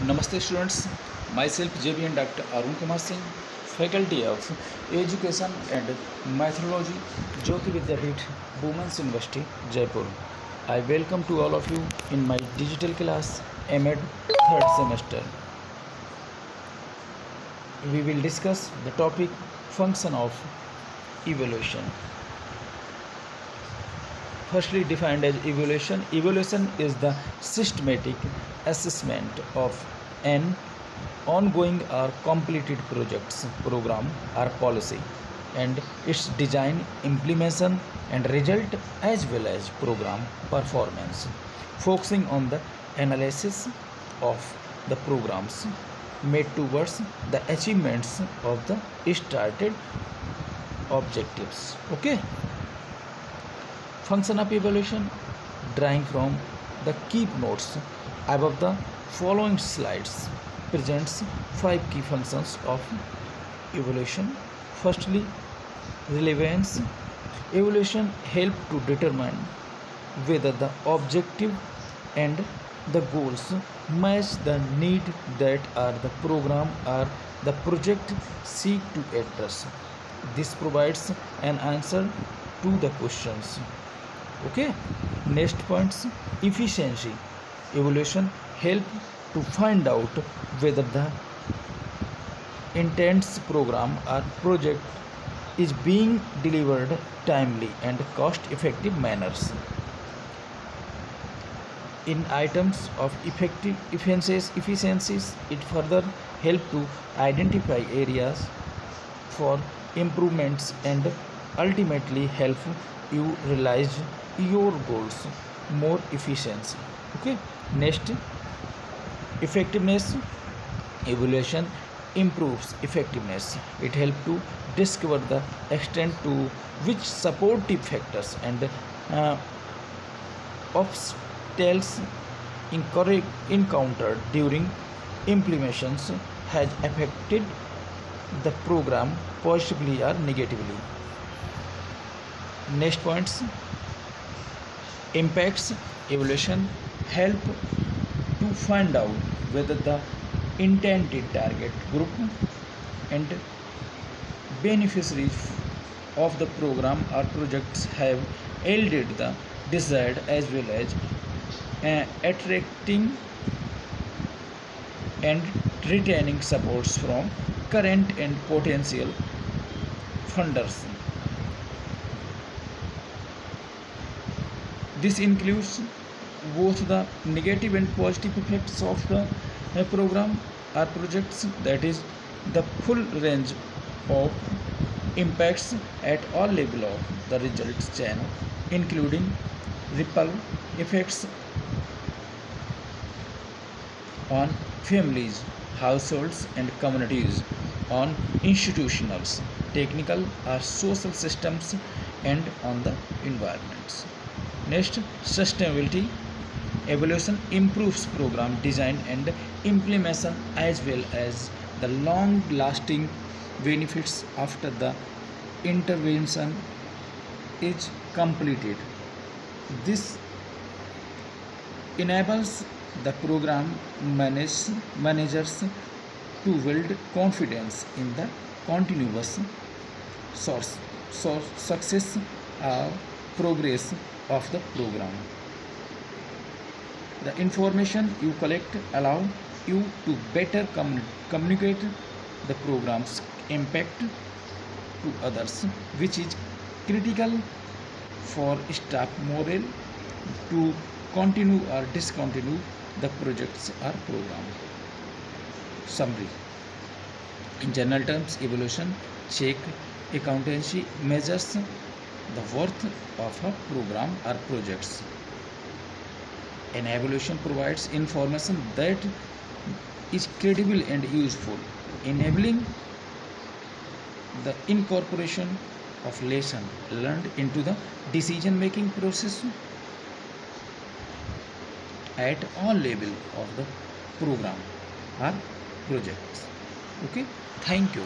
Namaste students, myself JBN Dr. Arun Kumar Singh, Faculty of Education and Methodology, Jyoti Vidyapeeth, Women's University, Jaipur. I welcome to all of you in my digital class, MEd 3rd semester. We will discuss the topic function of evaluation. Firstly defined as evaluation. Evaluation is the systematic assessment of an ongoing or completed projects, program or policy and its design, implementation and result as well as program performance, focusing on the analysis of the programs made towards the achievements of the started objectives. Okay. Function of evaluation, drawing from the key notes above, the following slides presents 5 key functions of evaluation. Firstly, relevance. Evaluation help to determine whether the objective and the goals match the need that are the program or the project seek to address. This provides an answer to the questions. Okay. Next points, efficiency. Evaluation help to find out whether the intents program or project is being delivered timely and cost effective manners. In items of efficiencies, it further help to identify areas for improvements and ultimately help you realize your goals more efficiency. Okay. Next, effectiveness. Evaluation improves effectiveness. It helps to discover the extent to which supportive factors and obstacles encountered during implementations has affected the program positively or negatively. Next points, impacts. Evaluation help to find out whether the intended target group and beneficiaries of the program or projects have yielded the desired as well as attracting and retaining supports from current and potential funders. This includes both the negative and positive effects of the program or projects, that is the full range of impacts at all levels of the results chain, including ripple effects on families, households and communities, on institutions, technical or social systems and on the environments. Next, sustainability. Evaluation improves program design and implementation as well as the long-lasting benefits after the intervention is completed. This enables the program managers to build confidence in the continuous success or progress of the program. The information you collect allow you to better communicate the program's impact to others, which is critical for staff morale to continue or discontinue the projects or program. Summary. In general terms, evaluation check accountancy measures the worth of a program or projects. An evaluation provides information that is credible and useful, enabling the incorporation of lessons learned into the decision-making process at all levels of the program or projects. Okay, thank you.